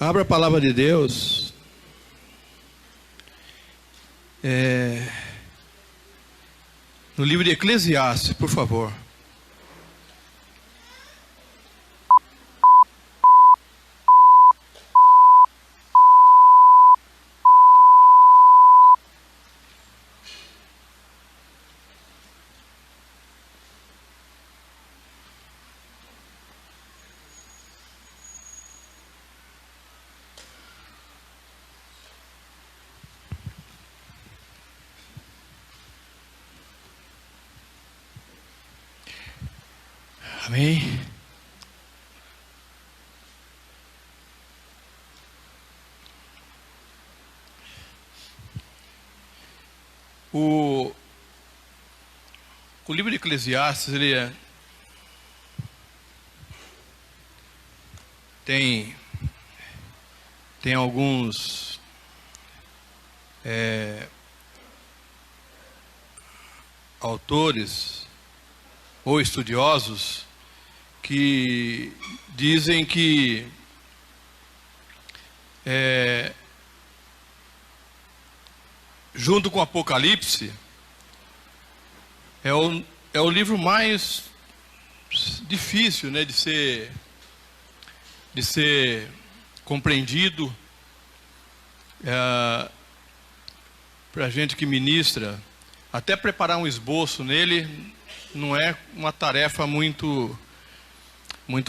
Abra a palavra de Deus. No livro de Eclesiastes, por favor. Amém. O livro de Eclesiastes, ele tem alguns autores ou estudiosos que dizem que junto com o Apocalipse é o livro mais difícil, né, de ser compreendido para a gente que ministra. Até preparar um esboço nele não é uma tarefa muito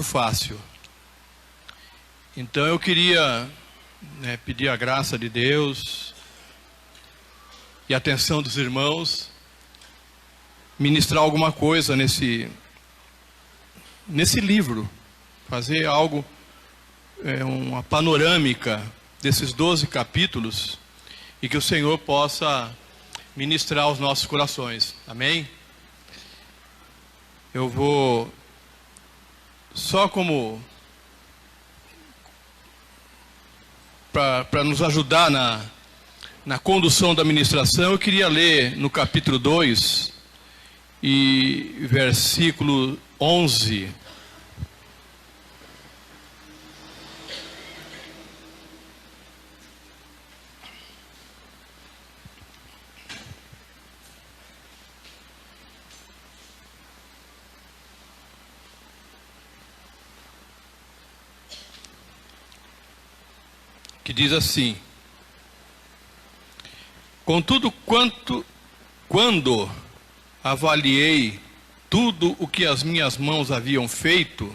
fácil. Então eu queria pedir a graça de Deus e a atenção dos irmãos, ministrar alguma coisa nesse livro, fazer algo, uma panorâmica desses 12 capítulos, e que o Senhor possa ministrar aos nossos corações. Amém? Eu vou só para nos ajudar na condução da ministração, eu queria ler no capítulo 2 e versículo 11. Que diz assim: contudo, quando avaliei tudo o que as minhas mãos haviam feito,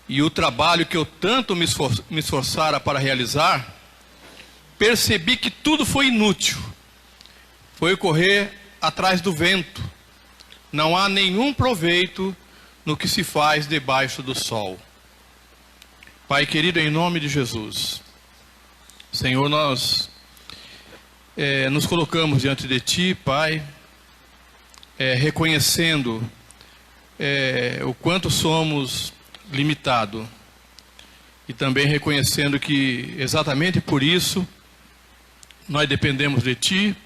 e o trabalho que eu tanto me esforçara para realizar, percebi que tudo foi inútil, foi correr atrás do vento, não há nenhum proveito no que se faz debaixo do sol. Pai querido, em nome de Jesus, Senhor, nós nos colocamos diante de Ti, Pai, reconhecendo o quanto somos limitados, e também reconhecendo que exatamente por isso nós dependemos de Ti,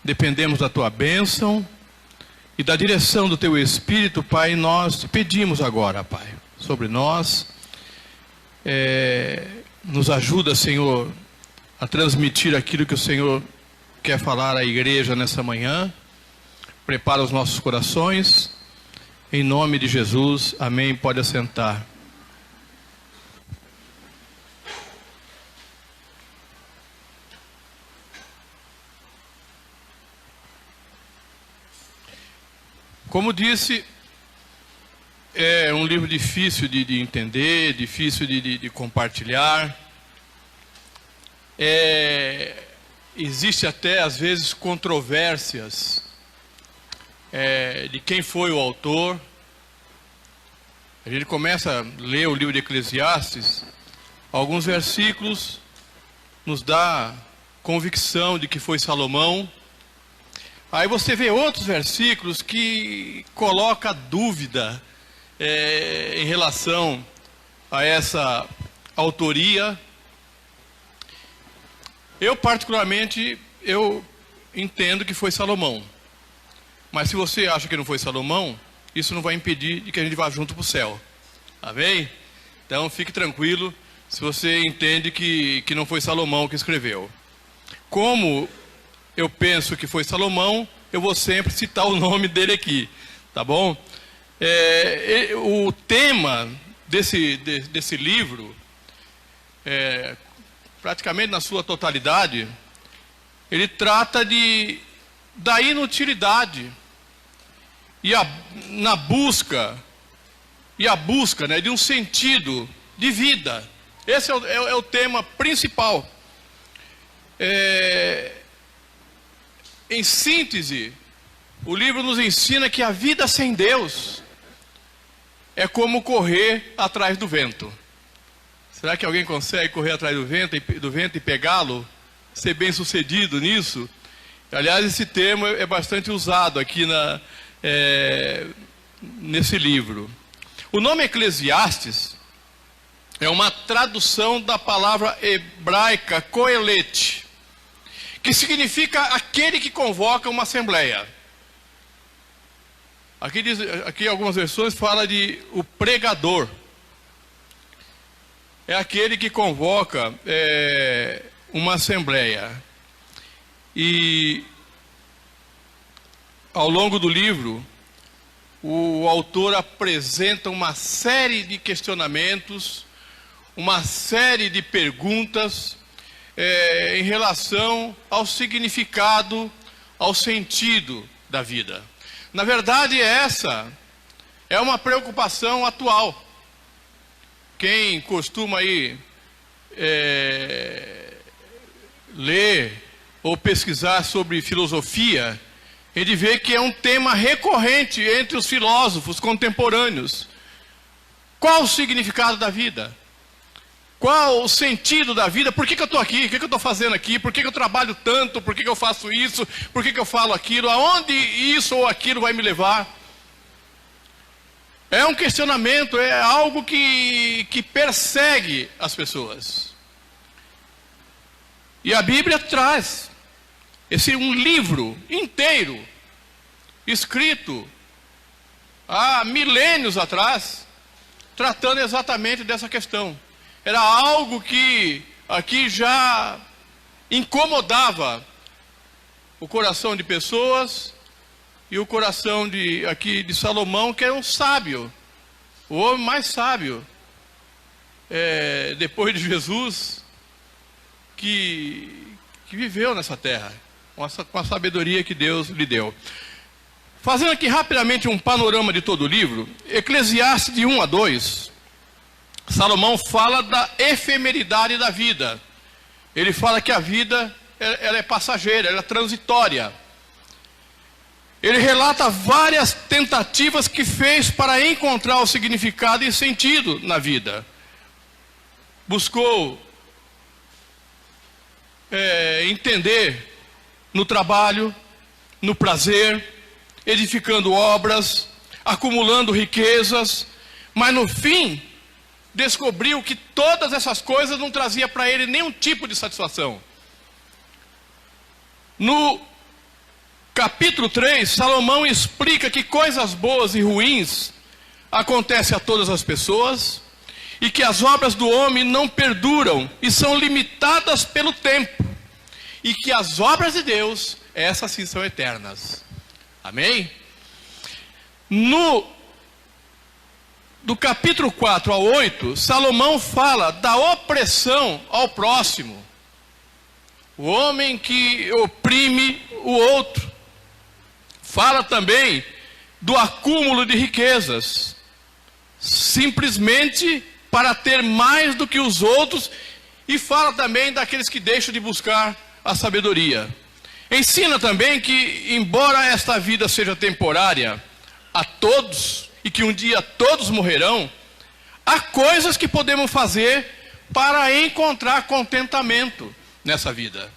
dependemos da Tua bênção e da direção do Teu Espírito, Pai. Nós te pedimos agora, Pai, sobre nós, nos ajuda, Senhor, a transmitir aquilo que o Senhor quer falar à igreja nessa manhã. Prepara os nossos corações, em nome de Jesus, amém. Pode assentar. Como disse, é um livro difícil de entender, difícil de compartilhar. Existe até, às vezes, controvérsias de quem foi o autor. A gente começa a ler o livro de Eclesiastes, alguns versículos nos dá convicção de que foi Salomão. Aí você vê outros versículos que coloca dúvida em relação a essa autoria. Eu particularmente, entendo que foi Salomão. Mas se você acha que não foi Salomão, isso não vai impedir de que a gente vá junto para o céu. Amém? Então fique tranquilo, se você entende que não foi Salomão que escreveu. Como eu penso que foi Salomão, eu vou sempre citar o nome dele aqui, tá bom? O tema desse livro, praticamente na sua totalidade, ele trata da inutilidade na busca né, de um sentido de vida. Esse é o tema principal. Em síntese, o livro nos ensina que a vida sem Deus é como correr atrás do vento. Será que alguém consegue correr atrás do vento e pegá-lo? Ser bem sucedido nisso? Aliás, esse termo é bastante usado aqui nesse livro. O nome Eclesiastes é uma tradução da palavra hebraica Coelete, que significa aquele que convoca uma assembleia. Aqui algumas versões falam de o pregador. É aquele que convoca uma assembleia. E ao longo do livro, o autor apresenta uma série de questionamentos, uma série de perguntas em relação ao significado, ao sentido da vida. Na verdade, essa é uma preocupação atual. Quem costuma aí ler ou pesquisar sobre filosofia, ele vê que é um tema recorrente entre os filósofos contemporâneos. Qual o significado da vida? Qual o sentido da vida? Por que eu estou aqui? O que eu estou fazendo aqui? Por que eu trabalho tanto? Por que eu faço isso? Por que eu falo aquilo? Aonde isso ou aquilo vai me levar? É um questionamento, é algo que persegue as pessoas. E a Bíblia traz um livro inteiro, escrito há milênios atrás, tratando exatamente dessa questão. Era algo que aqui já incomodava o coração de pessoas e o coração de Salomão, que era um sábio, o homem mais sábio depois de Jesus, que viveu nessa terra, com a sabedoria que Deus lhe deu. Fazendo aqui rapidamente um panorama de todo o livro, Eclesiastes de 1 a 2, Salomão fala da efemeridade da vida. Ele fala que a vida ela é passageira, ela é transitória. Ele relata várias tentativas que fez para encontrar o significado e sentido na vida. Buscou entender no trabalho, no prazer, edificando obras, acumulando riquezas, mas no fim descobriu que todas essas coisas não traziam para ele nenhum tipo de satisfação. No capítulo 3, Salomão explica que coisas boas e ruins acontecem a todas as pessoas e que as obras do homem não perduram e são limitadas pelo tempo, e que as obras de Deus, essas sim são eternas. Amém? Do capítulo 4 ao 8, Salomão fala da opressão ao próximo. O homem que oprime o outro. Fala também do acúmulo de riquezas, simplesmente para ter mais do que os outros, e fala também daqueles que deixam de buscar a sabedoria. Ensina também que, embora esta vida seja temporária a todos, e que um dia todos morrerão, há coisas que podemos fazer para encontrar contentamento nessa vida.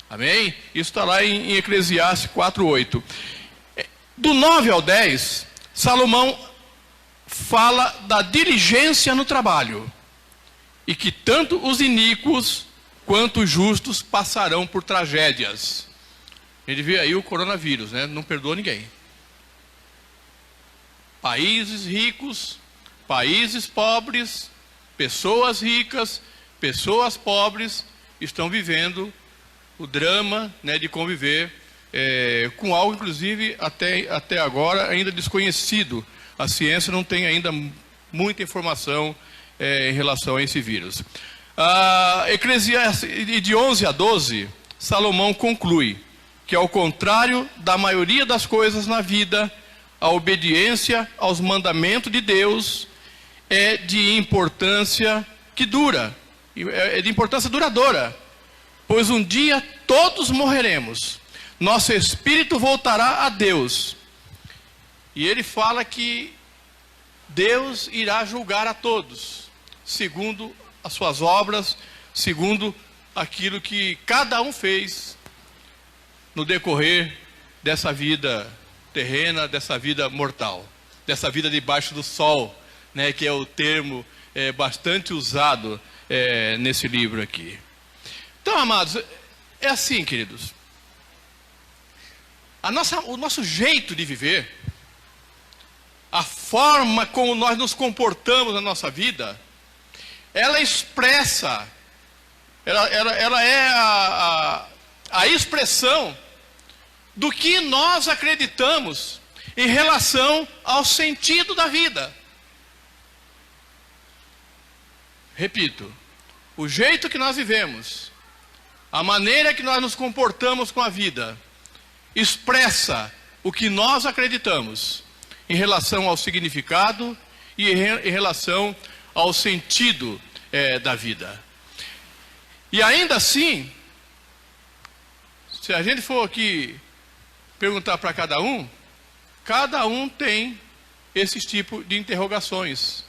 Amém? Isso está lá em Eclesiastes 4:8. Do 9 ao 10, Salomão fala da diligência no trabalho, e que tanto os iníquos quanto os justos passarão por tragédias. A gente vê aí o coronavírus, né? Não perdoa ninguém. Países ricos, países pobres, pessoas ricas, pessoas pobres estão vivendo o drama, né, de conviver com algo, inclusive, até agora ainda desconhecido. A ciência não tem ainda muita informação em relação a esse vírus. Eclesiastes, de 11 a 12, Salomão conclui que, ao contrário da maioria das coisas na vida, a obediência aos mandamentos de Deus é de importância que dura, é de importância duradoura, pois um dia todos morreremos, nosso espírito voltará a Deus. E ele fala que Deus irá julgar a todos, segundo as suas obras, segundo aquilo que cada um fez no decorrer dessa vida terrena, dessa vida mortal, dessa vida debaixo do sol, né, que é o termo bastante usado nesse livro aqui. Então, amados, é assim, queridos. O nosso jeito de viver, a forma como nós nos comportamos na nossa vida, ela expressa, ela é a expressão do que nós acreditamos em relação ao sentido da vida. Repito, o jeito que nós vivemos, a maneira que nós nos comportamos com a vida, expressa o que nós acreditamos em relação ao significado e em relação ao sentido da vida. E ainda assim, se a gente for aqui perguntar para cada um tem esses tipos de interrogações.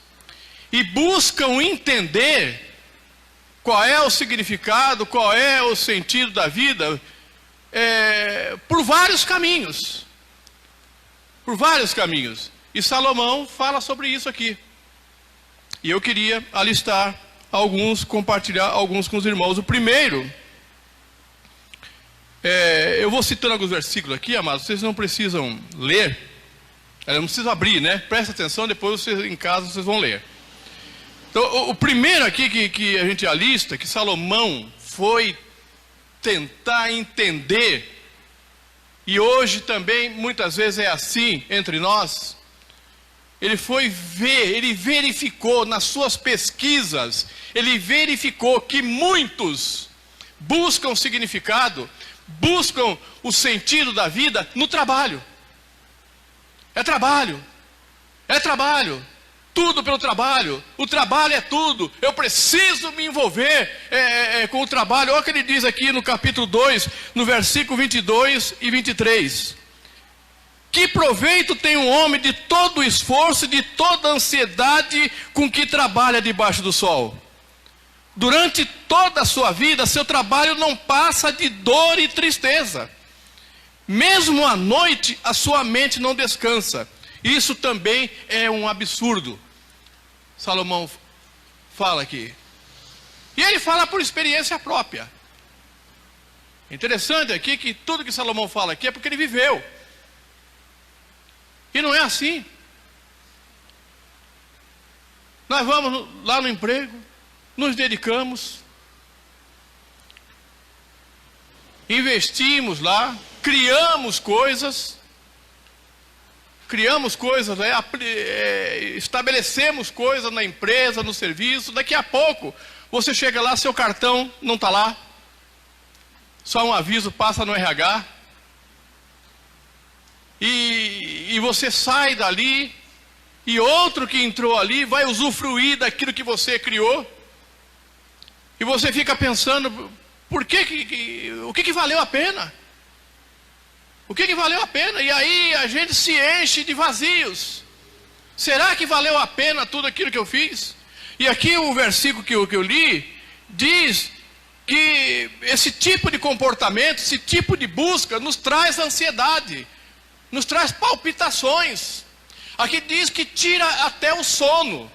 E buscam entender qual é o significado, qual é o sentido da vida, por vários caminhos. Por vários caminhos. E Salomão fala sobre isso aqui. E eu queria alistar alguns, compartilhar alguns com os irmãos. O primeiro, eu vou citando alguns versículos aqui, amados, vocês não precisam ler, não precisam abrir, né? Presta atenção, depois vocês em casa vocês vão ler. Então, o primeiro aqui que a gente alista, que Salomão foi tentar entender, e hoje também muitas vezes é assim entre nós, ele foi ver, ele verificou nas suas pesquisas, ele verificou que muitos buscam significado, buscam o sentido da vida no trabalho. É trabalho, tudo pelo trabalho, o trabalho é tudo, eu preciso me envolver com o trabalho. Olha o que ele diz aqui no capítulo 2, no versículo 22 e 23. Que proveito tem um homem de todo o esforço e de toda a ansiedade com que trabalha debaixo do sol? Durante toda a sua vida, seu trabalho não passa de dor e tristeza. Mesmo à noite, a sua mente não descansa. Isso também é um absurdo. Salomão fala aqui. E ele fala por experiência própria. Interessante aqui que tudo que Salomão fala aqui é porque ele viveu. E não é assim. Nós vamos lá no emprego, nos dedicamos, investimos lá, criamos coisas, estabelecemos coisas na empresa, no serviço. Daqui a pouco, você chega lá, seu cartão não está lá, só um aviso passa no RH, e você sai dali, e outro que entrou ali vai usufruir daquilo que você criou, e você fica pensando, o que valeu a pena? O que valeu a pena? E aí a gente se enche de vazios. Será que valeu a pena tudo aquilo que eu fiz? E aqui o versículo que eu li diz que esse tipo de comportamento, esse tipo de busca nos traz ansiedade, nos traz palpitações. Aqui diz que tira até o sono.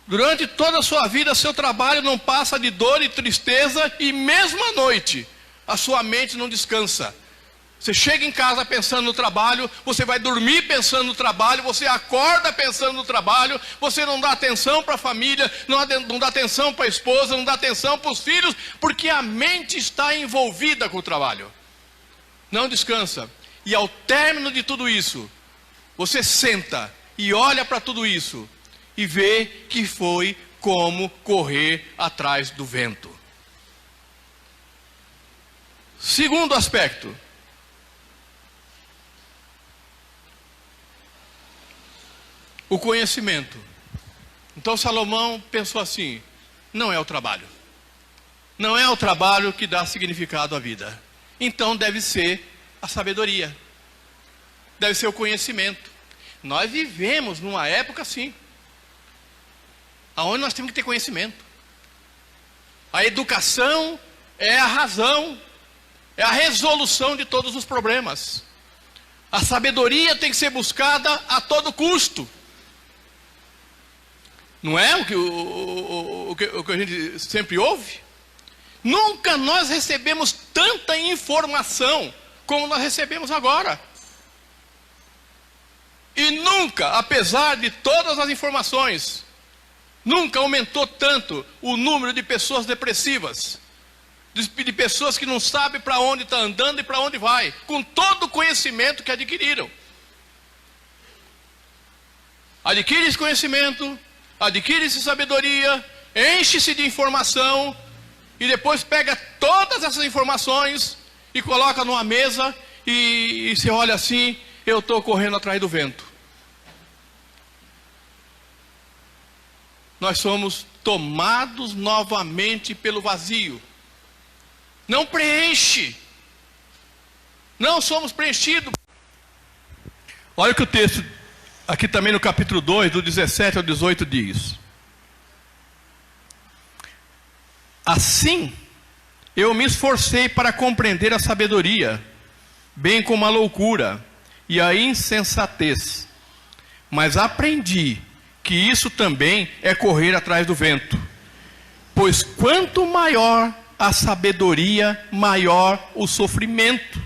Durante toda a sua vida, seu trabalho não passa de dor e tristeza, e mesmo à noite, a sua mente não descansa. Você chega em casa pensando no trabalho, você vai dormir pensando no trabalho, você acorda pensando no trabalho, você não dá atenção para a família, não dá atenção para a esposa, não dá atenção para os filhos, porque a mente está envolvida com o trabalho. Não descansa. E ao término de tudo isso, você senta e olha para tudo isso e vê que foi como correr atrás do vento. Segundo aspecto. O conhecimento. Então Salomão pensou assim: não é o trabalho. Não é o trabalho que dá significado à vida. Então deve ser a sabedoria. Deve ser o conhecimento. Nós vivemos numa época assim, onde nós temos que ter conhecimento. A educação é a razão, é a resolução de todos os problemas. A sabedoria tem que ser buscada a todo custo. Não é o que a gente sempre ouve? Nunca nós recebemos tanta informação como nós recebemos agora. E nunca, apesar de todas as informações, nunca aumentou tanto o número de pessoas depressivas, de pessoas que não sabem para onde está andando e para onde vai, com todo o conhecimento que adquiriram. Adquire esse conhecimento, adquire-se sabedoria, enche-se de informação, e depois pega todas essas informações e coloca numa mesa, e você olha assim: eu estou correndo atrás do vento. Nós somos tomados novamente pelo vazio. Não preenche. Não somos preenchidos. Olha o que o texto, aqui também no capítulo 2, do 17 ao 18 diz: assim, eu me esforcei para compreender a sabedoria, bem como a loucura e a insensatez. Mas aprendi que isso também é correr atrás do vento. Pois quanto maior a sabedoria, maior o sofrimento.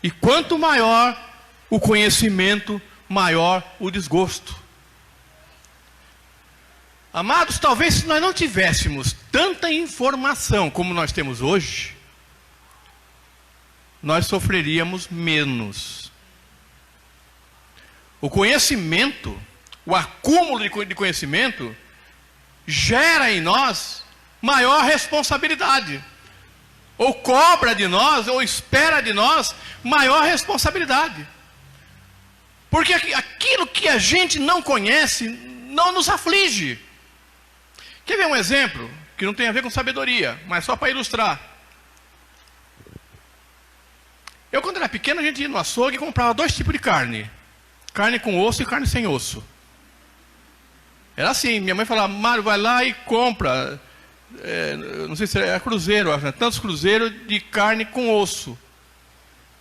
E quanto maior o conhecimento, maior o desgosto. Amados, talvez se nós não tivéssemos tanta informação como nós temos hoje, nós sofreríamos menos. O conhecimento, o acúmulo de conhecimento, gera em nós maior responsabilidade. Ou cobra de nós, ou espera de nós maior responsabilidade. Porque aquilo que a gente não conhece não nos aflige. Quer ver um exemplo que não tem a ver com sabedoria, mas só para ilustrar? Eu, quando era pequeno, a gente ia no açougue e comprava 2 tipos de carne: carne com osso e carne sem osso. Era assim, minha mãe falava: Mário, vai lá e compra, não sei se era cruzeiro, tantos cruzeiros de carne com osso.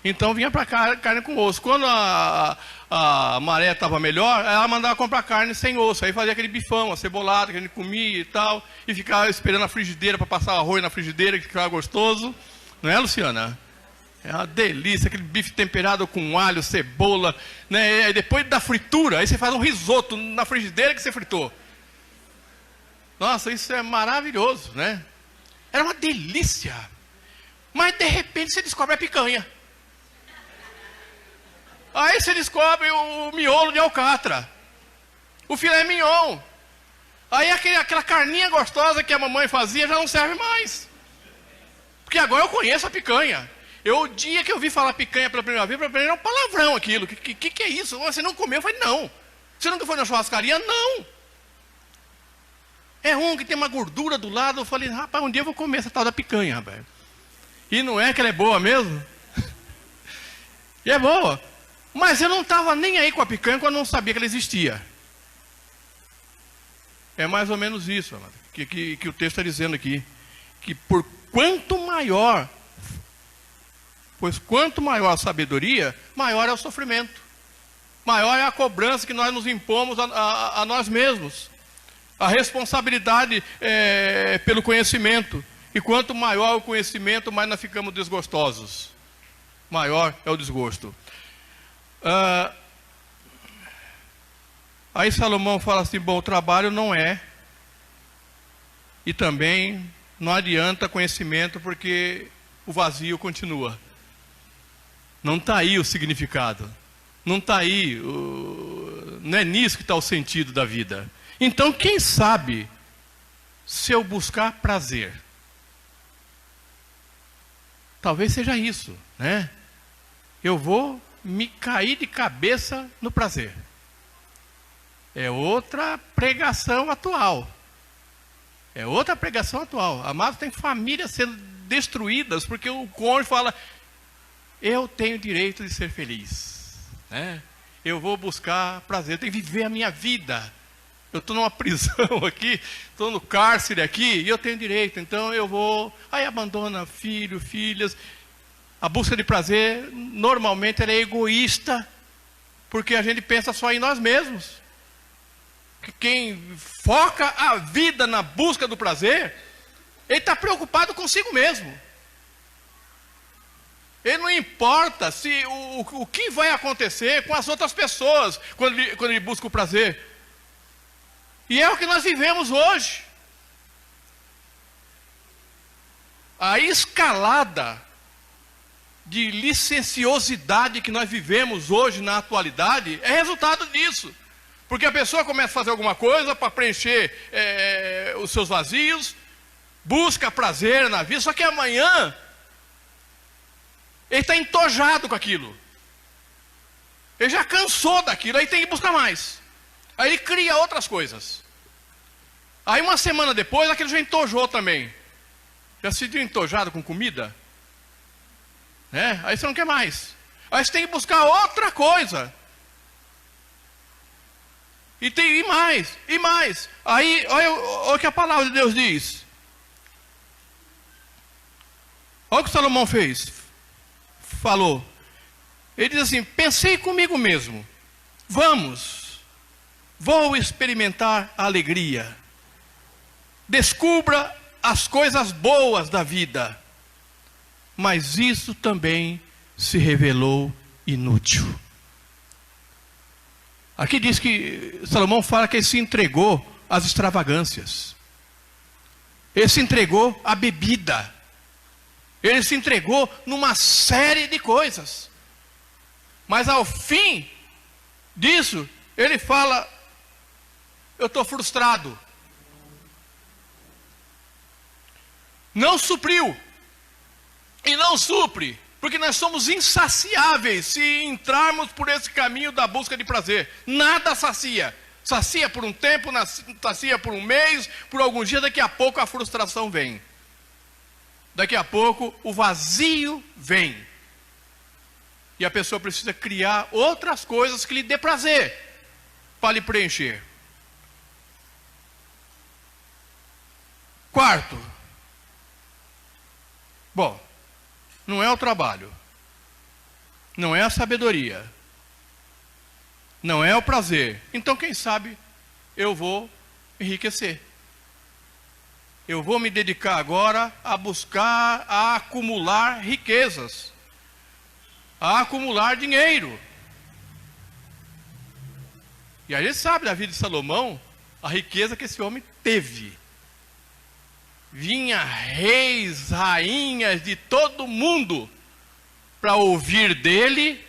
Então vinha para cá carne com osso. Quando a maré estava melhor, ela mandava comprar carne sem osso. Aí fazia aquele bifão, a cebolada que a gente comia e tal, e ficava esperando a frigideira para passar o arroz na frigideira, que ficava gostoso. Não é, Luciana? É uma delícia, aquele bife temperado com alho, cebola, né? E depois da fritura, aí você faz um risoto na frigideira que você fritou. Nossa, isso é maravilhoso, né? Era uma delícia. Mas de repente você descobre a picanha. Aí você descobre o miolo de alcatra, o filé mignon. Aí aquela carninha gostosa que a mamãe fazia já não serve mais. Porque agora eu conheço a picanha. O dia que eu vi falar picanha pela primeira vez, era um palavrão aquilo. Que é isso? Você não comeu? Eu falei: não. Você nunca foi na churrascaria? Não. É um que tem uma gordura do lado. Eu falei: rapaz, um dia eu vou comer essa tal da picanha, rapaz. E não é que ela é boa mesmo? E é boa. Mas eu não estava nem aí com a picanha quando eu não sabia que ela existia. É mais ou menos isso, amado, que o texto está dizendo aqui. Que por quanto maior, pois quanto maior a sabedoria, maior é o sofrimento. Maior é a cobrança que nós nos impomos a nós mesmos. A responsabilidade pelo conhecimento. E quanto maior o conhecimento, mais nós ficamos desgostosos. maior é o desgosto. Aí Salomão fala assim, bom, o trabalho não é, e também não adianta conhecimento, porque o vazio continua. Não está aí o significado. Não está aí, não é nisso que está o sentido da vida. Então, quem sabe, se eu buscar prazer, talvez seja isso, né? Eu vou me cair de cabeça no prazer. É outra pregação atual. É outra pregação atual. Amados, tem famílias sendo destruídas porque o cônjuge fala, eu tenho direito de ser feliz, né? Eu vou buscar prazer, eu tenho que viver a minha vida. Eu estou numa prisão aqui, estou no cárcere aqui, e eu tenho direito, então eu vou... Aí abandona filho, filhas. A busca de prazer, normalmente, ela é egoísta, porque a gente pensa só em nós mesmos. Quem foca a vida na busca do prazer, ele está preocupado consigo mesmo. Ele não importa se o que vai acontecer com as outras pessoas quando ele busca o prazer. E é o que nós vivemos hoje. A escalada de licenciosidade que nós vivemos hoje na atualidade é resultado disso. Porque a pessoa começa a fazer alguma coisa para preencher os seus vazios, busca prazer na vida, só que amanhã ele está entojado com aquilo. Ele já cansou daquilo, aí tem que buscar mais. Aí ele cria outras coisas. Aí uma semana depois, aquilo já entojou também. Já se viu entojado com comida? Né? Aí você não quer mais. Aí você tem que buscar outra coisa. E mais, e mais. Aí, olha o que a palavra de Deus diz. Olha o que Salomão fez. Falou. Ele diz assim, pensei comigo mesmo. Vou experimentar a alegria. Descubra as coisas boas da vida. Mas isso também se revelou inútil. Aqui diz que Salomão fala que ele se entregou às extravagâncias. Ele se entregou à bebida. Ele se entregou numa série de coisas. Mas ao fim disso, ele fala, eu estou frustrado. Não supriu. E não supre. Porque nós somos insaciáveis se entrarmos por esse caminho da busca de prazer. Nada sacia. Sacia por um tempo, sacia por um mês, por alguns dias, daqui a pouco a frustração vem. Daqui a pouco o vazio vem. E a pessoa precisa criar outras coisas que lhe dê prazer para lhe preencher. Quarto. Bom, não é o trabalho, não é a sabedoria, não é o prazer. Então, quem sabe, eu vou enriquecer. Eu vou me dedicar agora a buscar, a acumular riquezas, a acumular dinheiro. E a gente sabe da vida de Salomão, a riqueza que esse homem teve. Vinha reis, rainhas de todo mundo para ouvir dele,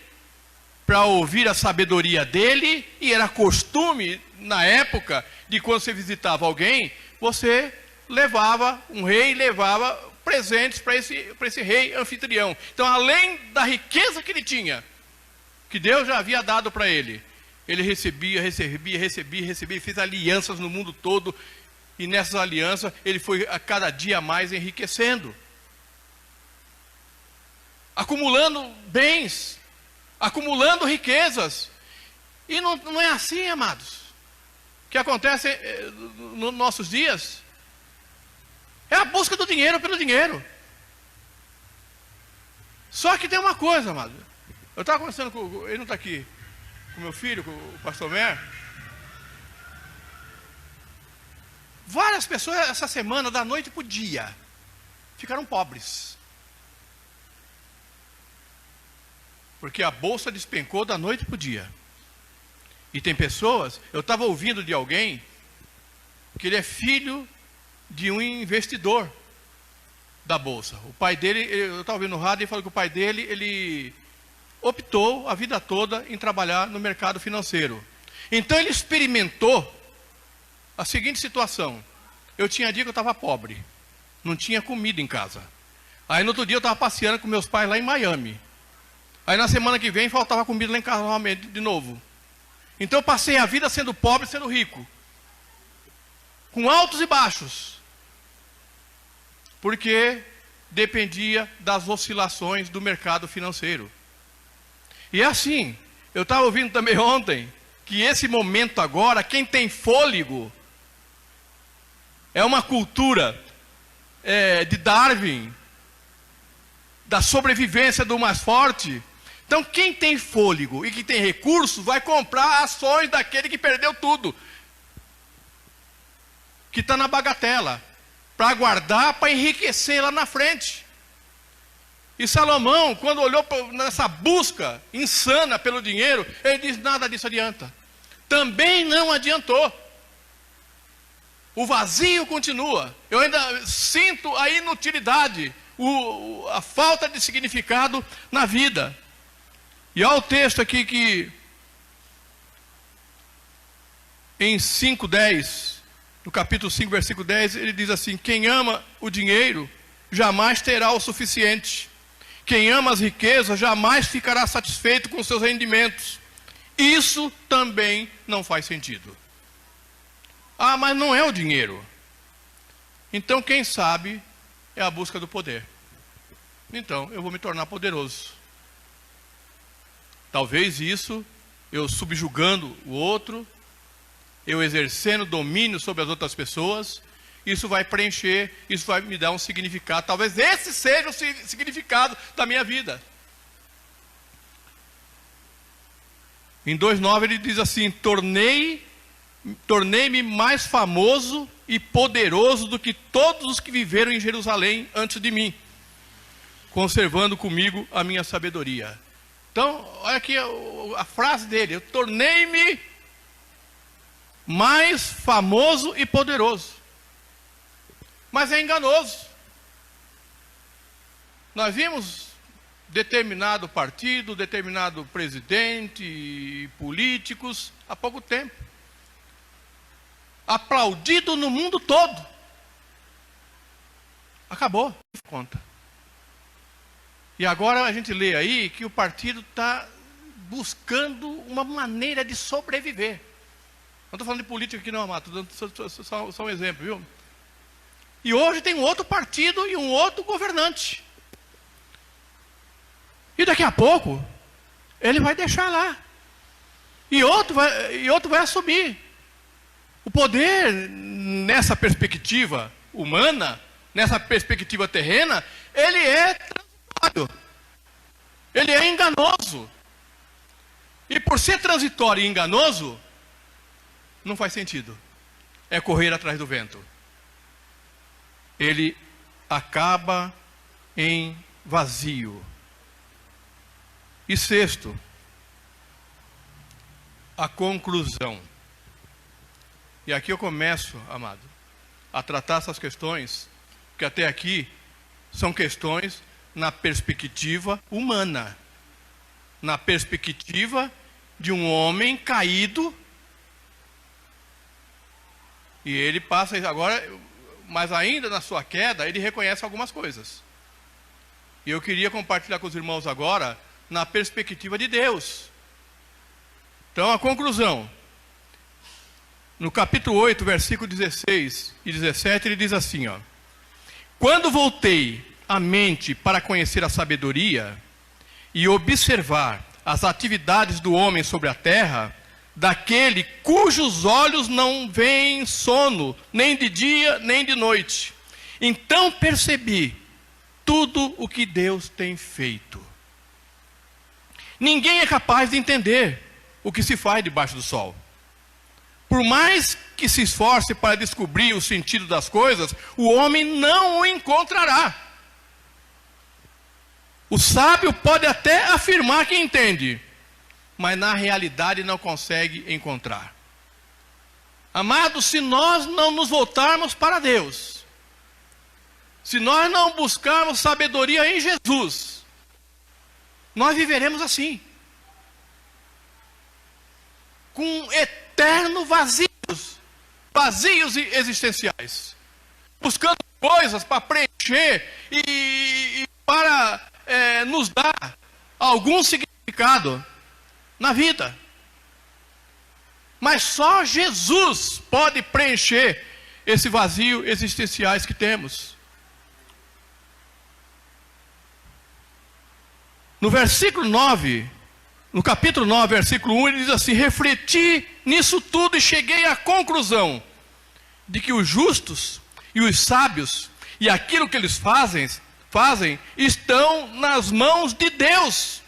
para ouvir a sabedoria dele, e era costume na época de quando você visitava alguém, você levava, um rei levava presentes para esse rei anfitrião. Então, além da riqueza que ele tinha, que Deus já havia dado para ele recebia, ele fez alianças no mundo todo. E nessas alianças, ele foi a cada dia mais enriquecendo. Acumulando bens, acumulando riquezas. E não é assim, amados, que acontece nos nossos dias. É a busca do dinheiro pelo dinheiro. Só que tem uma coisa, amado. Eu estava conversando com, ele não está aqui, com meu filho, com o pastor Mer. Várias pessoas essa semana, da noite para o dia, ficaram pobres. Porque a bolsa despencou da noite para o dia. E tem pessoas, eu estava ouvindo de alguém, que ele é filho de um investidor da bolsa. O pai dele, eu estava ouvindo no rádio e falou que o pai dele, ele optou a vida toda em trabalhar no mercado financeiro. Então ele experimentou a seguinte situação. Eu tinha dia que eu estava pobre, não tinha comida em casa. Aí no outro dia eu estava passeando com meus pais lá em Miami. Aí na semana que vem faltava comida lá em casa novamente, de novo. Então eu passei a vida sendo pobre e sendo rico. Com altos e baixos. Porque dependia das oscilações do mercado financeiro. E é assim, eu estava ouvindo também ontem, que esse momento agora, quem tem fôlego, é uma cultura de Darwin, da sobrevivência do mais forte. Então quem tem fôlego e que tem recursos, vai comprar ações daquele que perdeu tudo. Que está na bagatela. Para guardar, para enriquecer lá na frente. E Salomão, quando olhou nessa busca insana pelo dinheiro, ele diz, nada disso adianta. Também não adiantou. O vazio continua. Eu ainda sinto a inutilidade, a falta de significado na vida. E olha o texto aqui que em 5:10, no capítulo 5, versículo 10, ele diz assim, quem ama o dinheiro jamais terá o suficiente. Quem ama as riquezas jamais ficará satisfeito com seus rendimentos. Isso também não faz sentido. Ah, mas não é o dinheiro. Então quem sabe é a busca do poder. Então eu vou me tornar poderoso. Talvez isso, eu subjugando o outro, eu exercendo domínio sobre as outras pessoas, isso vai preencher, isso vai me dar um significado. Talvez esse seja o significado da minha vida. Em 2:9 ele diz assim, tornei-me mais famoso e poderoso do que todos os que viveram em Jerusalém antes de mim, conservando comigo a minha sabedoria. Então, olha aqui a frase dele, eu tornei-me mais famoso e poderoso. Mas é enganoso. Nós vimos determinado partido, determinado presidente, políticos, há pouco tempo, aplaudido no mundo todo. Acabou, conta. E agora a gente lê aí que o partido está buscando uma maneira de sobreviver. Não estou falando de política aqui não, Amato, só um exemplo, viu? E hoje tem um outro partido e um outro governante. E daqui a pouco, ele vai deixar lá. E outro vai assumir. O poder, nessa perspectiva humana, nessa perspectiva terrena, ele é transitório. Ele é enganoso. E por ser transitório e enganoso, não faz sentido. É correr atrás do vento. Ele acaba em vazio. E sexto, a conclusão. E aqui eu começo, amado, a tratar essas questões, que até aqui são questões na perspectiva humana, na perspectiva de um homem caído, e ele passa agora, mas ainda na sua queda, ele reconhece algumas coisas. E eu queria compartilhar com os irmãos agora, na perspectiva de Deus. Então a conclusão, no capítulo 8, versículo 16 e 17, ele diz assim, ó, quando voltei a mente para conhecer a sabedoria e observar as atividades do homem sobre a terra, daquele cujos olhos não veem sono, nem de dia, nem de noite, então percebi tudo o que Deus tem feito. Ninguém é capaz de entender o que se faz debaixo do sol. Por mais que se esforce para descobrir o sentido das coisas, o homem não o encontrará. O sábio pode até afirmar que entende, mas na realidade não consegue encontrar. Amados, se nós não nos voltarmos para Deus, se nós não buscarmos sabedoria em Jesus, nós viveremos assim, com eternos vazios existenciais, buscando coisas para preencher e para nos dar algum significado na vida. Mas só Jesus pode preencher esse vazio existenciais que temos. No versículo 9, no capítulo 9, versículo 1, ele diz assim: refleti nisso tudo e cheguei à conclusão de que os justos e os sábios e aquilo que eles fazem estão nas mãos de Deus.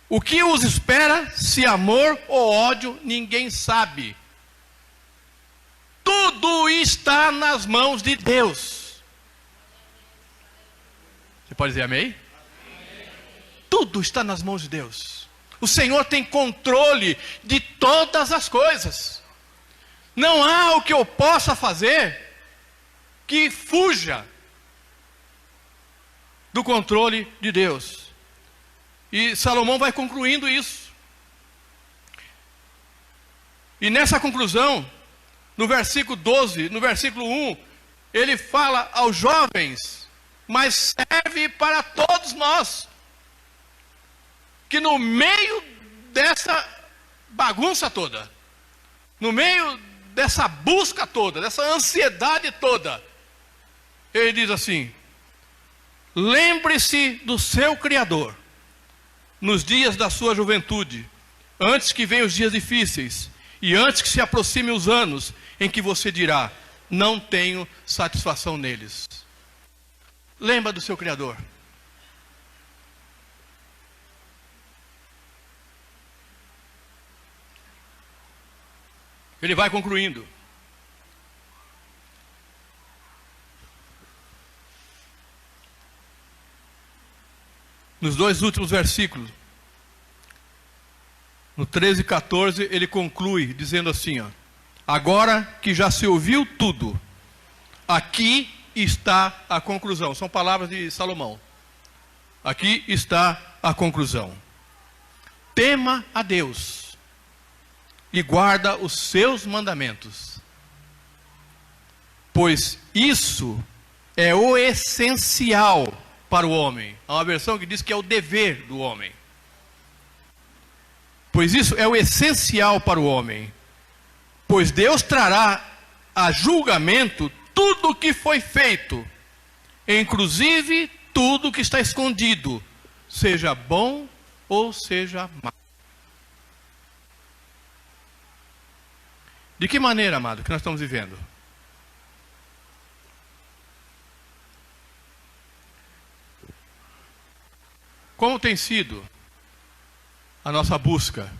O que os espera, se amor ou ódio, ninguém sabe. Tudo está nas mãos de Deus. Você pode dizer amém? Tudo está nas mãos de Deus. O Senhor tem controle de todas as coisas. Não há o que eu possa fazer que fuja do controle de Deus. E Salomão vai concluindo isso. E nessa conclusão, no versículo 12, no versículo 1, ele fala aos jovens, mas serve para todos nós, que no meio dessa bagunça toda, no meio dessa busca toda, dessa ansiedade toda, ele diz assim: lembre-se do seu Criador nos dias da sua juventude, antes que venham os dias difíceis e antes que se aproximem os anos em que você dirá: não tenho satisfação neles. Lembra do seu Criador. Ele vai concluindo. Nos dois últimos versículos, no 13 e 14, ele conclui dizendo assim: ó, agora que já se ouviu tudo, aqui está a conclusão. São palavras de Salomão. Aqui está a conclusão. Tema a Deus e guarda os seus mandamentos, pois isso é o essencial para o homem. Há uma versão que diz que é o dever do homem. Pois isso é o essencial para o homem. Pois Deus trará a julgamento tudo o que foi feito, inclusive tudo o que está escondido, seja bom ou seja mau. De que maneira, amado, que nós estamos vivendo? Como tem sido a nossa busca?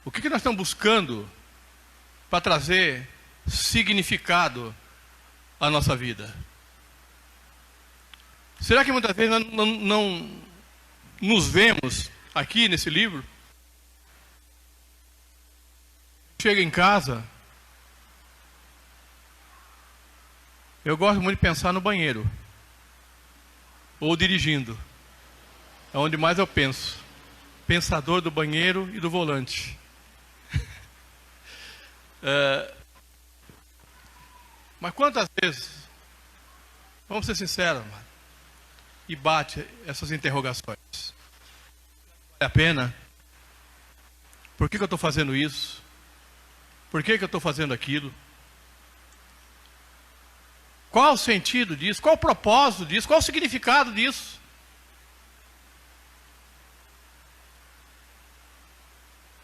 O que nós estamos buscando para trazer significado à nossa vida? Será que muitas vezes nós não nos vemos aqui nesse livro? Chega em casa, eu gosto muito de pensar no banheiro ou dirigindo. É onde mais eu penso. Pensador do banheiro e do volante. Mas quantas vezes, vamos ser sinceros, mano, e bate essas interrogações: vale a pena? Por que eu estou fazendo isso? Por que eu estou fazendo aquilo? Qual o sentido disso? Qual o propósito disso? Qual o significado disso?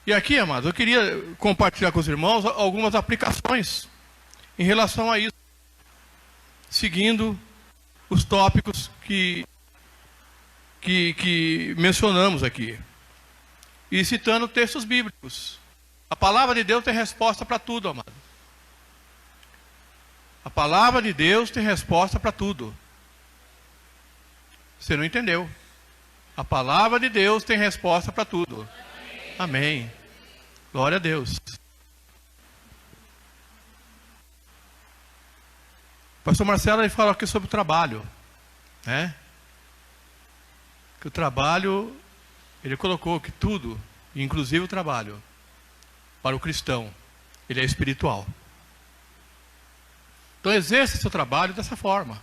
E aqui, amados, eu queria compartilhar com os irmãos algumas aplicações em relação a isso, seguindo os tópicos que mencionamos aqui, e citando textos bíblicos. A palavra de Deus tem resposta para tudo, amado. A palavra de Deus tem resposta para tudo. Você não entendeu. A palavra de Deus tem resposta para tudo. Amém. Glória a Deus. O pastor Marcelo, ele fala aqui sobre o trabalho, né? Que o trabalho, ele colocou que tudo, inclusive o trabalho, para o cristão, ele é espiritual. Então exerça seu trabalho dessa forma.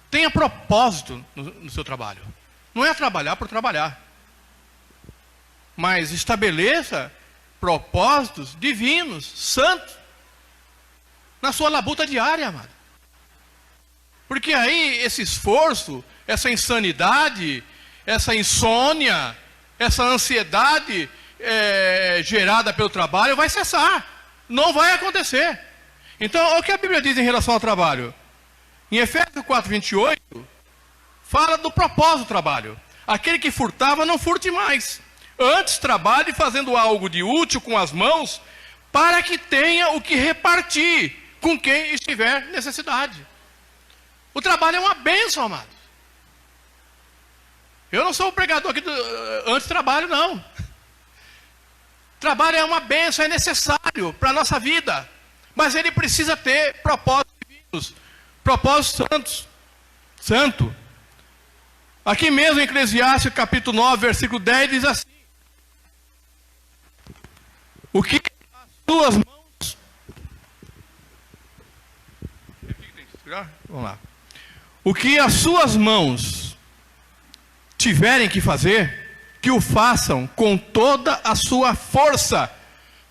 Tenha propósito no seu trabalho. Não é trabalhar por trabalhar. Mas estabeleça propósitos divinos, santos, na sua labuta diária, amado. Porque aí esse esforço, essa insanidade, essa insônia, essa ansiedade gerada pelo trabalho vai cessar. Não vai acontecer. Então, o que a Bíblia diz em relação ao trabalho? Em Efésios 4:28, fala do propósito do trabalho. Aquele que furtava, não furte mais. Antes trabalhe fazendo algo de útil com as mãos, para que tenha o que repartir com quem estiver necessidade. O trabalho é uma bênção, amados. Eu não sou o pregador aqui do anti-trabalho, não. Trabalho é uma bênção, é necessário para a nossa vida. Mas ele precisa ter propósitos divinos, propósitos santo. Aqui mesmo em Eclesiastes capítulo 9, versículo 10, diz assim: o que as tuas mãos... Vamos lá. O que as suas mãos tiverem que fazer, que o façam com toda a sua força,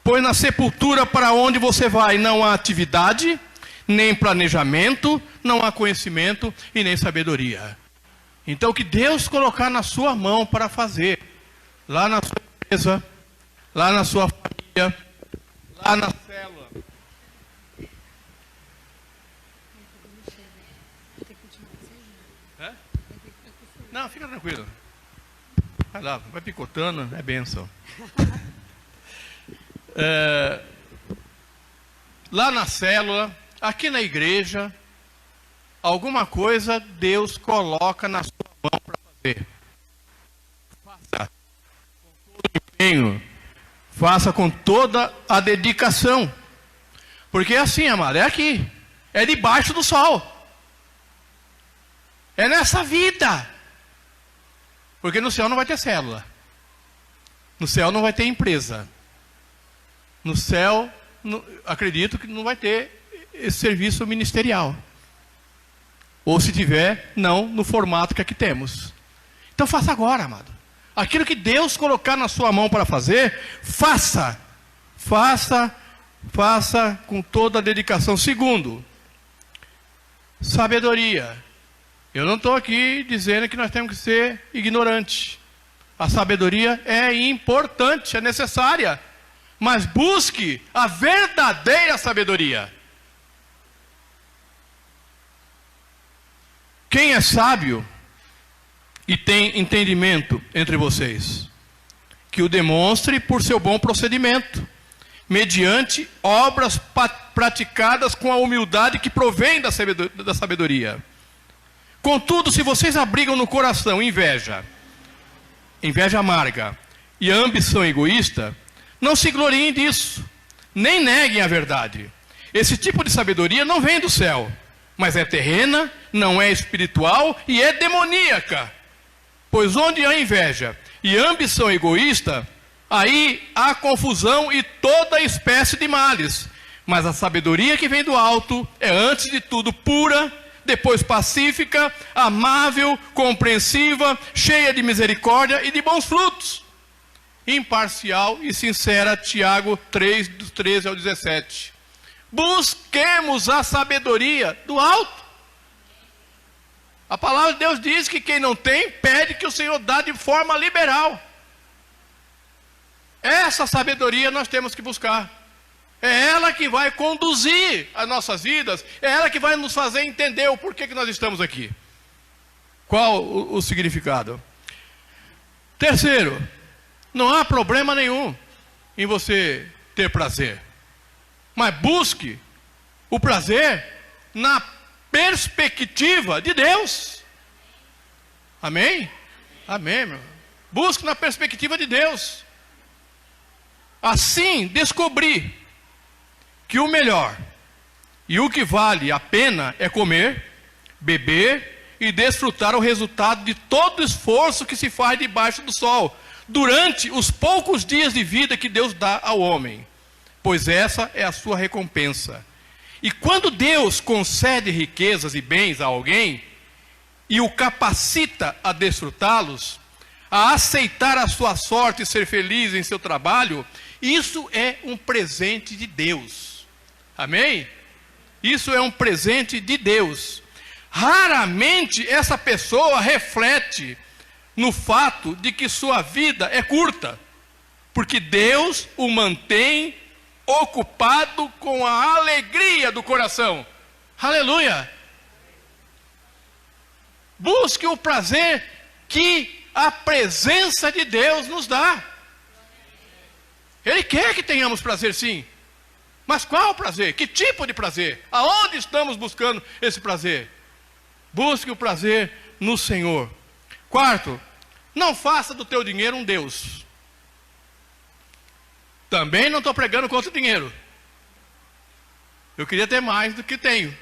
pois na sepultura para onde você vai não há atividade, nem planejamento, não há conhecimento e nem sabedoria. Então o que Deus colocar na sua mão para fazer, lá na sua empresa, lá na sua família, lá na célula. Não, fica tranquilo. Vai lá, vai picotando, é bênção. Lá na célula, aqui na igreja, alguma coisa Deus coloca na sua mão para fazer. Faça com todo o empenho, faça com toda a dedicação. Porque é assim, amado, é aqui, é debaixo do sol. É nessa vida. Porque no céu não vai ter célula. No céu não vai ter empresa. No céu, acredito que não vai ter esse serviço ministerial. Ou se tiver, não no formato que aqui temos. Então faça agora, amado. Aquilo que Deus colocar na sua mão para fazer, faça. Faça com toda a dedicação. Segundo, sabedoria. Eu não estou aqui dizendo que nós temos que ser ignorantes. A sabedoria é importante, é necessária. Mas busque a verdadeira sabedoria. Quem é sábio e tem entendimento entre vocês? Que o demonstre por seu bom procedimento, mediante obras praticadas com a humildade que provém da sabedoria. Contudo, se vocês abrigam no coração inveja amarga e a ambição egoísta, não se gloriem disso, nem neguem a verdade. Esse tipo de sabedoria não vem do céu, mas é terrena, não é espiritual e é demoníaca. Pois onde há inveja e ambição egoísta, aí há confusão e toda espécie de males. Mas a sabedoria que vem do alto é antes de tudo pura, depois pacífica, amável, compreensiva, cheia de misericórdia e de bons frutos. Imparcial e sincera, Tiago 3, dos 13 ao 17. Busquemos a sabedoria do alto. A palavra de Deus diz que quem não tem, pede que o Senhor dá de forma liberal. Essa sabedoria nós temos que buscar. É ela que vai conduzir as nossas vidas. É ela que vai nos fazer entender o porquê que nós estamos aqui. Qual o significado? Terceiro, não há problema nenhum em você ter prazer. Mas busque o prazer na perspectiva de Deus. Amém? Amém, meu. Busque na perspectiva de Deus. Assim, descobri que o melhor e o que vale a pena é comer, beber e desfrutar o resultado de todo o esforço que se faz debaixo do sol, durante os poucos dias de vida que Deus dá ao homem, pois essa é a sua recompensa. E quando Deus concede riquezas e bens a alguém, e o capacita a desfrutá-los, a aceitar a sua sorte e ser feliz em seu trabalho, isso é um presente de Deus. Amém? Isso é um presente de Deus. Raramente essa pessoa reflete no fato de que sua vida é curta, porque Deus o mantém ocupado com a alegria do coração. Aleluia! Busque o prazer que a presença de Deus nos dá. Ele quer que tenhamos prazer, sim. Mas qual prazer? Que tipo de prazer? Aonde estamos buscando esse prazer? Busque o prazer no Senhor. Quarto, não faça do teu dinheiro um Deus. Também não estou pregando contra o dinheiro. Eu queria ter mais do que tenho.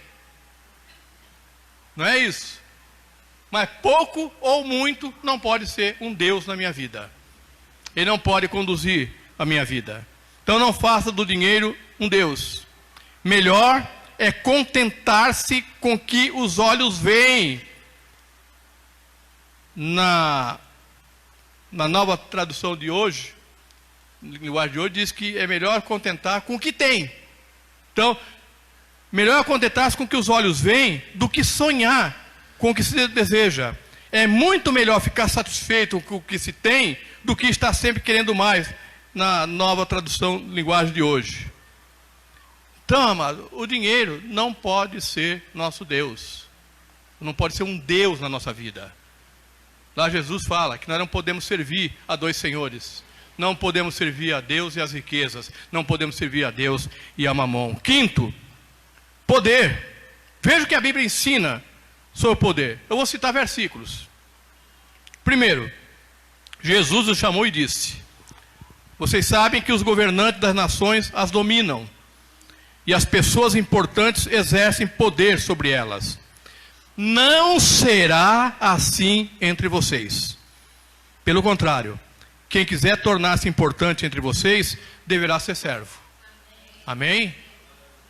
Não é isso. Mas pouco ou muito não pode ser um Deus na minha vida. Ele não pode conduzir a minha vida. Então não faça do dinheiro um Deus. Melhor é contentar-se com o que os olhos veem. Na nova tradução de hoje, linguagem de hoje, diz que é melhor contentar com o que tem. Então, melhor contentar-se com o que os olhos veem do que sonhar com o que se deseja. É muito melhor ficar satisfeito com o que se tem do que estar sempre querendo mais, na nova tradução linguagem de hoje. Então, amado, o dinheiro não pode ser nosso Deus. Não pode ser um Deus na nossa vida. Lá Jesus fala que nós não podemos servir a dois senhores. Não podemos servir a Deus e as riquezas. Não podemos servir a Deus e a mamon. Quinto, poder. Veja o que a Bíblia ensina sobre o poder. Eu vou citar versículos. Primeiro, Jesus os chamou e disse: vocês sabem que os governantes das nações as dominam, e as pessoas importantes exercem poder sobre elas. Não será assim entre vocês. Pelo contrário, quem quiser tornar-se importante entre vocês, deverá ser servo. Amém?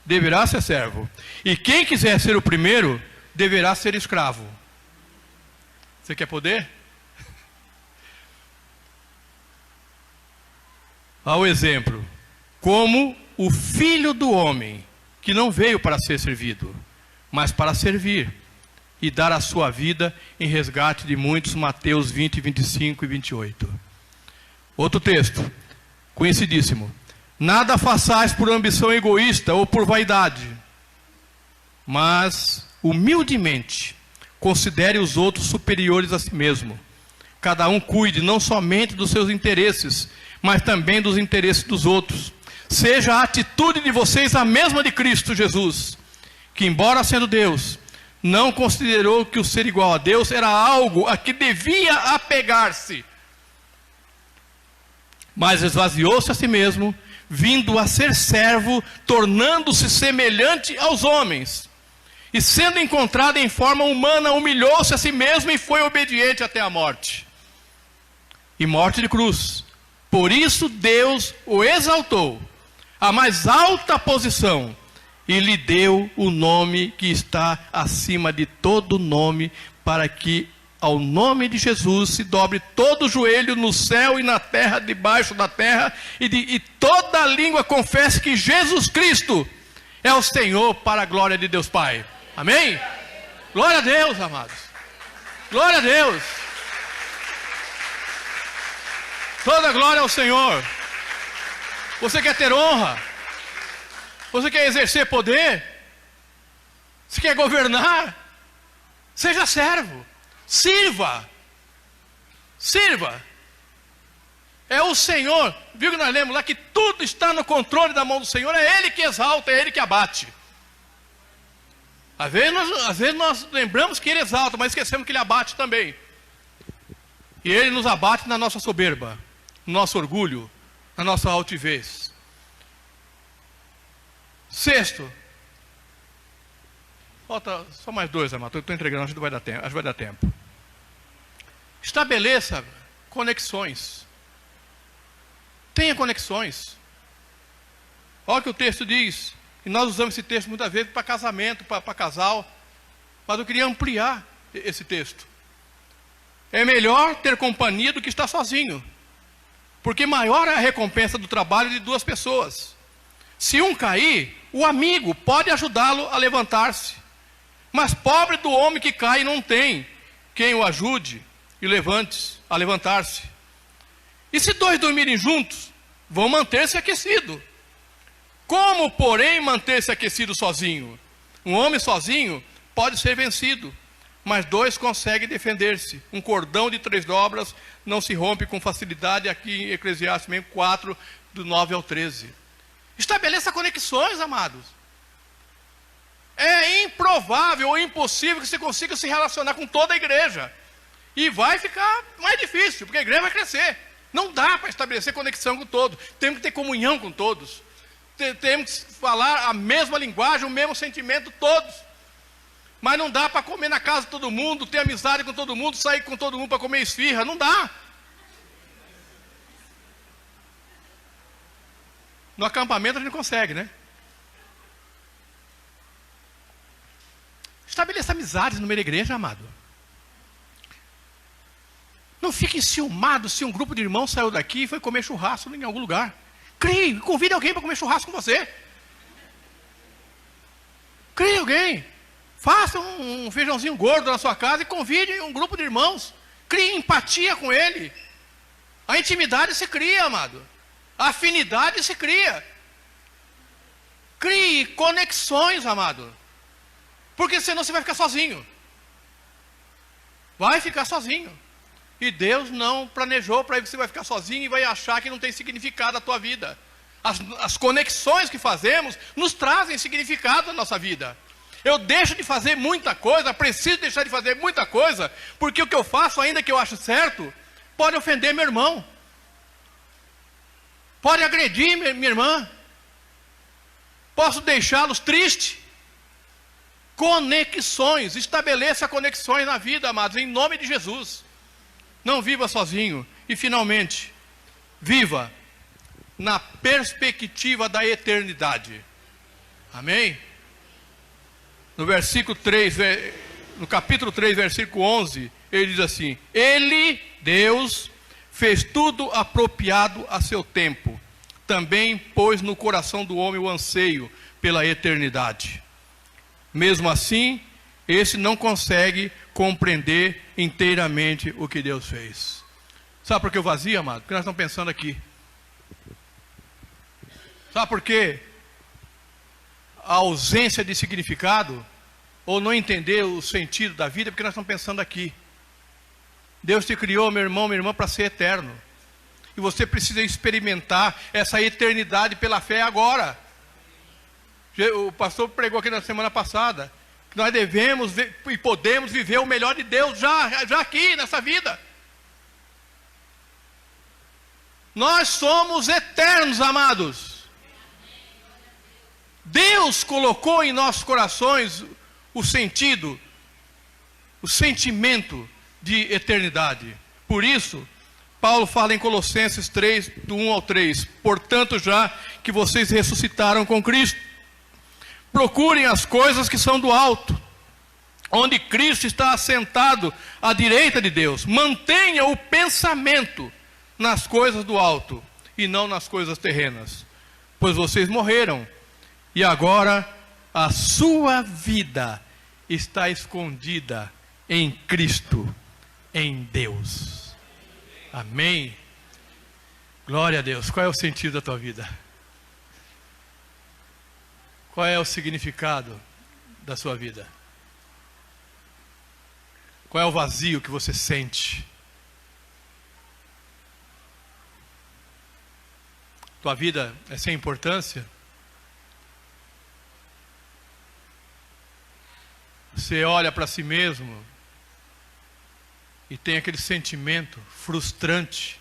Deverá ser servo. E quem quiser ser o primeiro, deverá ser escravo. Você quer poder? Ao exemplo, como o Filho do Homem, que não veio para ser servido, mas para servir e dar a sua vida em resgate de muitos. Mateus 20, 25 e 28. Outro texto, conhecidíssimo: nada façais por ambição egoísta ou por vaidade, mas humildemente considere os outros superiores a si mesmo. Cada um cuide não somente dos seus interesses, mas também dos interesses dos outros. Seja a atitude de vocês a mesma de Cristo Jesus, que, embora sendo Deus, não considerou que o ser igual a Deus era algo a que devia apegar-se, mas esvaziou-se a si mesmo, vindo a ser servo, tornando-se semelhante aos homens. E sendo encontrado em forma humana, humilhou-se a si mesmo e foi obediente até a morte. E morte de cruz. Por isso Deus o exaltou à mais alta posição e lhe deu o nome que está acima de todo nome, para que ao nome de Jesus se dobre todo o joelho no céu e na terra, debaixo da terra, e toda língua confesse que Jesus Cristo é o Senhor, para a glória de Deus Pai. Amém? Glória a Deus, amados. Glória a Deus. Toda glória ao Senhor. Você quer ter honra? Você quer exercer poder? Você quer governar? Seja servo. Sirva. Sirva. É o Senhor. Viu que nós lemos lá que tudo está no controle da mão do Senhor? É Ele que exalta, é Ele que abate. Às vezes nós lembramos que Ele exalta, mas esquecemos que Ele abate também. E Ele nos abate na nossa soberba, no nosso orgulho, na nossa altivez. Sexto. Falta só mais dois, amado. Estou entregando, acho que vai dar tempo. Acho que vai dar tempo. Estabeleça conexões. Tenha conexões. Olha o que o texto diz. E nós usamos esse texto muitas vezes para casamento, para casal. Mas eu queria ampliar esse texto. É melhor ter companhia do que estar sozinho. Porque maior é a recompensa do trabalho de duas pessoas. Se um cair, o amigo pode ajudá-lo a levantar-se. Mas pobre do homem que cai não tem quem o ajude e a levantar-se. E se dois dormirem juntos, vão manter-se aquecidos. Como, porém, manter-se aquecido sozinho? Um homem sozinho pode ser vencido, mas dois conseguem defender-se. Um cordão de 3 dobras não se rompe com facilidade, aqui em Eclesiastes 4, do 9 ao 13. Estabeleça conexões, amados. É improvável ou impossível que você consiga se relacionar com toda a igreja. E vai ficar mais difícil, porque a igreja vai crescer. Não dá para estabelecer conexão com todos. Temos que ter comunhão com todos. Temos que falar a mesma linguagem, o mesmo sentimento, todos. Mas não dá para comer na casa de todo mundo, ter amizade com todo mundo, sair com todo mundo para comer esfirra. Não dá. No acampamento a gente consegue, né? Estabeleça amizades no meio da igreja, amado. Não fique enciumado se um grupo de irmãos saiu daqui e foi comer churrasco em algum lugar. Crie, convide alguém para comer churrasco com você. Crie alguém. Faça um feijãozinho gordo na sua casa e convide um grupo de irmãos. Crie empatia com ele. A intimidade se cria, amado. A afinidade se cria. Crie conexões, amado. Porque senão você vai ficar sozinho. Vai ficar sozinho. E Deus não planejou para que você vai ficar sozinho e vai achar que não tem significado a tua vida. As conexões que fazemos nos trazem significado na nossa vida. Eu deixo de fazer muita coisa, preciso deixar de fazer muita coisa, porque o que eu faço, ainda que eu acho certo, pode ofender meu irmão. Pode agredir minha irmã. Posso deixá-los tristes. Conexões. Estabeleça conexões na vida, amados, em nome de Jesus. Não viva sozinho. E finalmente, viva na perspectiva da eternidade. Amém? No versículo 3, no capítulo 3, versículo 11, ele diz assim: Ele, Deus, fez tudo apropriado a seu tempo. Também pôs no coração do homem o anseio pela eternidade. Mesmo assim, esse não consegue compreender inteiramente o que Deus fez. Sabe por que o vazio, amado? Porque nós estamos pensando aqui. Sabe por quê? A ausência de significado, ou não entender o sentido da vida, porque nós estamos pensando aqui. Deus te criou, meu irmão, minha irmã, para ser eterno. E você precisa experimentar essa eternidade pela fé agora. O pastor pregou aqui na semana passada que nós devemos e podemos viver o melhor de Deus já aqui, nessa vida. Nós somos eternos, amados. Deus colocou em nossos corações o sentido, o sentimento de eternidade. Por isso, Paulo fala em Colossenses 3, do 1 ao 3. Portanto, já que vocês ressuscitaram com Cristo, procurem as coisas que são do alto, onde Cristo está assentado à direita de Deus. Mantenha o pensamento nas coisas do alto e não nas coisas terrenas, pois vocês morreram e agora a sua vida está escondida em Cristo, em Deus. Amém? Glória a Deus. Qual é o sentido da tua vida? Qual é o significado da sua vida? Qual é o vazio que você sente? Tua vida é sem importância? Você olha para si mesmo e tem aquele sentimento frustrante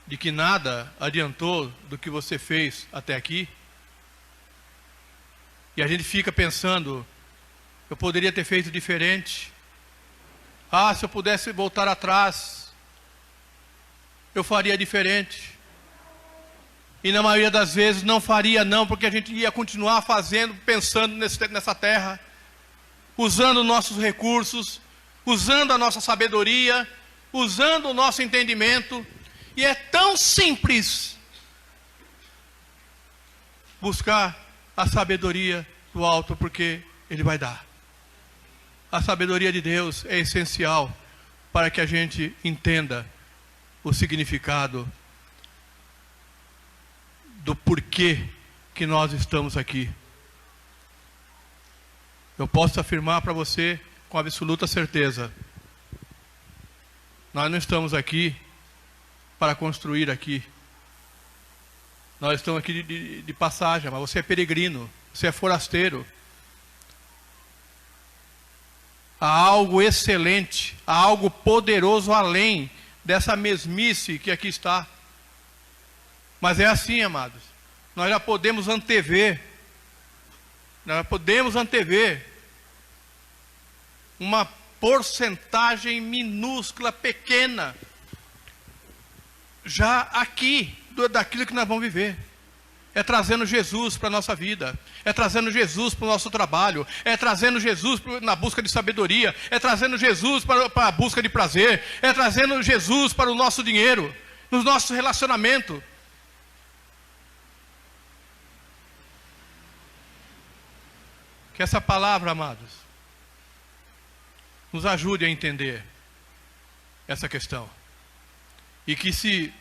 de que nada adiantou do que você fez até aqui. E a gente fica pensando, eu poderia ter feito diferente. Ah, se eu pudesse voltar atrás, eu faria diferente. E na maioria das vezes não faria não, porque a gente ia continuar fazendo, pensando nessa terra, usando nossos recursos, usando a nossa sabedoria, usando o nosso entendimento. E é tão simples buscar a sabedoria do alto, porque Ele vai dar. A sabedoria de Deus é essencial para que a gente entenda o significado do porquê que nós estamos aqui. Eu posso afirmar para você com absoluta certeza, nós não estamos aqui para construir aqui. Nós estamos aqui de passagem, mas você é peregrino, você é forasteiro. Há algo excelente, há algo poderoso além dessa mesmice que aqui está. Mas é assim, amados, nós já podemos antever uma porcentagem minúscula, pequena, já aqui, daquilo que nós vamos viver. É trazendo Jesus para a nossa vida, é trazendo Jesus para o nosso trabalho, é trazendo Jesus na busca de sabedoria, é trazendo Jesus para a busca de prazer, é trazendo Jesus para o nosso dinheiro, nos nossos relacionamentos. Que essa palavra, amados, nos ajude a entender essa questão. E que se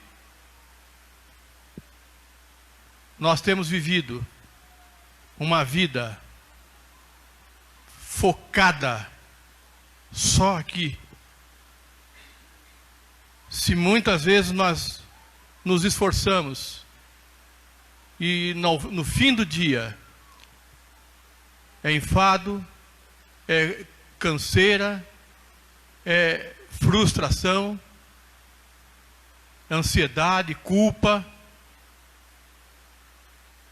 nós temos vivido uma vida focada só aqui, se muitas vezes nós nos esforçamos e no fim do dia é enfado, é canseira, é frustração, ansiedade, culpa.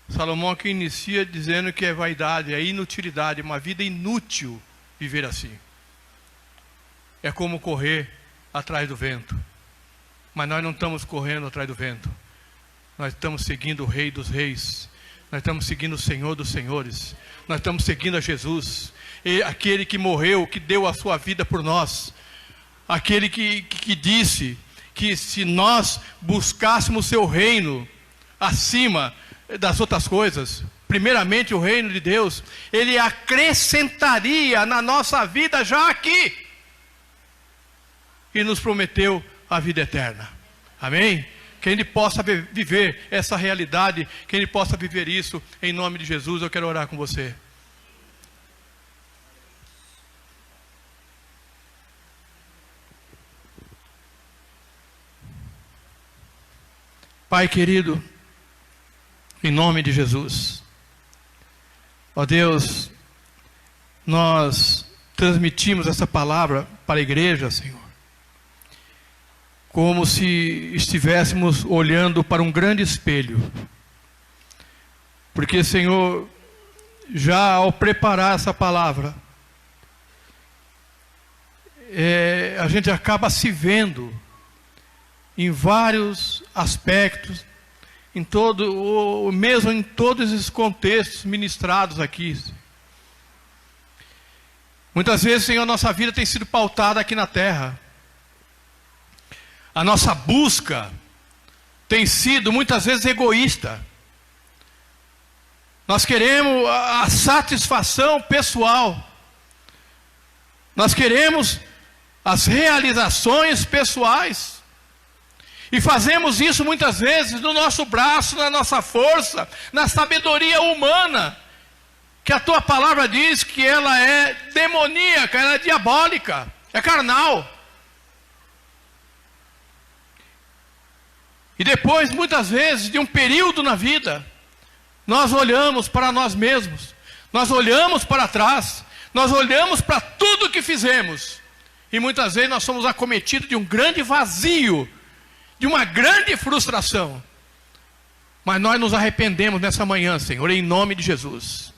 Salomão aqui inicia dizendo que é vaidade, é inutilidade, uma vida inútil viver assim. É como correr atrás do vento. Mas nós não estamos correndo atrás do vento. Nós estamos seguindo o Rei dos Reis. Nós estamos seguindo o Senhor dos Senhores. Nós estamos seguindo a Jesus. Aquele que morreu, que deu a sua vida por nós. Aquele que disse que se nós buscássemos o seu reino acima das outras coisas, primeiramente o reino de Deus, Ele acrescentaria na nossa vida já aqui. E nos prometeu a vida eterna. Amém? Que a gente possa viver essa realidade, que a gente possa viver isso, em nome de Jesus. Eu quero orar com você. Pai querido, em nome de Jesus, ó Deus, nós transmitimos essa palavra para a igreja, Senhor, como se estivéssemos olhando para um grande espelho, porque, Senhor, já ao preparar essa palavra, a gente acaba se vendo em vários aspectos, mesmo em todos esses contextos ministrados aqui. Muitas vezes, Senhor, nossa vida tem sido pautada aqui na terra. A nossa busca tem sido muitas vezes egoísta. Nós queremos a satisfação pessoal. Nós queremos as realizações pessoais. E fazemos isso muitas vezes no nosso braço, na nossa força, na sabedoria humana, que a tua palavra diz que ela é demoníaca, ela é diabólica, é carnal. E depois, muitas vezes, de um período na vida, nós olhamos para nós mesmos, nós olhamos para trás, Nós olhamos para tudo que fizemos e muitas vezes nós somos acometidos de um grande vazio, de uma grande frustração. Mas nós nos arrependemos nessa manhã, Senhor, em nome de Jesus.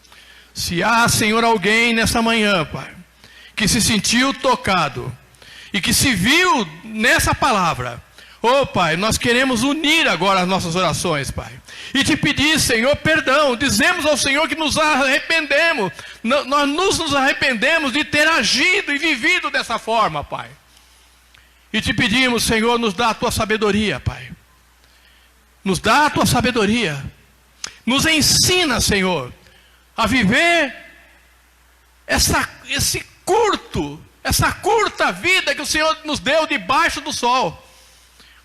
Se há, Senhor, alguém nessa manhã, Pai, que se sentiu tocado e que se viu nessa palavra, Pai, nós queremos unir agora as nossas orações, Pai, e te pedir, Senhor, perdão. Dizemos ao Senhor que nos arrependemos, nós nos arrependemos de ter agido e vivido dessa forma, Pai. E te pedimos, Senhor, nos dá a tua sabedoria, Pai. Nos dá a tua sabedoria. Nos ensina, Senhor, a viver essa curta vida que o Senhor nos deu debaixo do sol,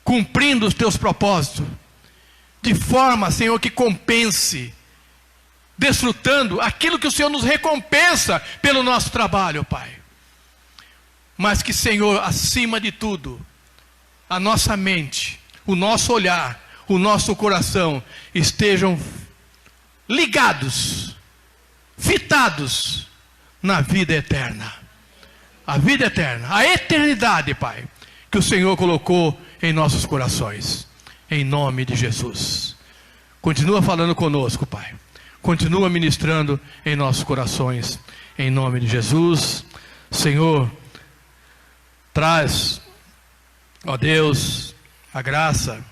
cumprindo os teus propósitos, de forma, Senhor, que compense, desfrutando aquilo que o Senhor nos recompensa pelo nosso trabalho, Pai. Mas que, Senhor, acima de tudo, a nossa mente, o nosso olhar, o nosso coração estejam ligados, fitados na vida eterna. A vida eterna, a eternidade, Pai, que o Senhor colocou em nossos corações, em nome de Jesus. Continua falando conosco, Pai. Continua ministrando em nossos corações, em nome de Jesus. Senhor, traz, ó Deus, a graça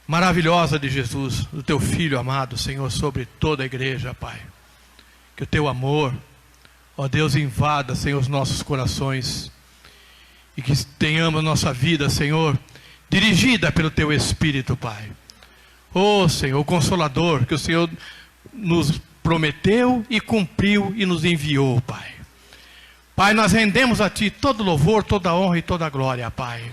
maravilhosa de Jesus, do teu Filho amado, Senhor, sobre toda a igreja, Pai. Que o teu amor, ó Deus, invada, Senhor, os nossos corações, e que tenhamos nossa vida, Senhor, dirigida pelo teu Espírito, Pai. Senhor, o Consolador, que o Senhor nos prometeu e cumpriu e nos enviou, Pai. Pai, nós rendemos a Ti todo louvor, toda honra e toda glória, Pai.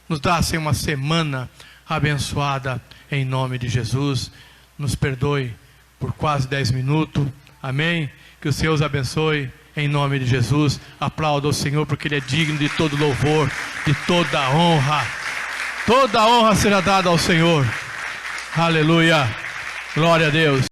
Nos dá, Senhor, uma semana abençoada, em nome de Jesus. Nos perdoe por quase 10 minutos, amém? Que o Senhor os abençoe, em nome de Jesus. Aplauda o Senhor, porque Ele é digno de todo louvor, de toda honra. Toda honra será dada ao Senhor. Aleluia. Glória a Deus.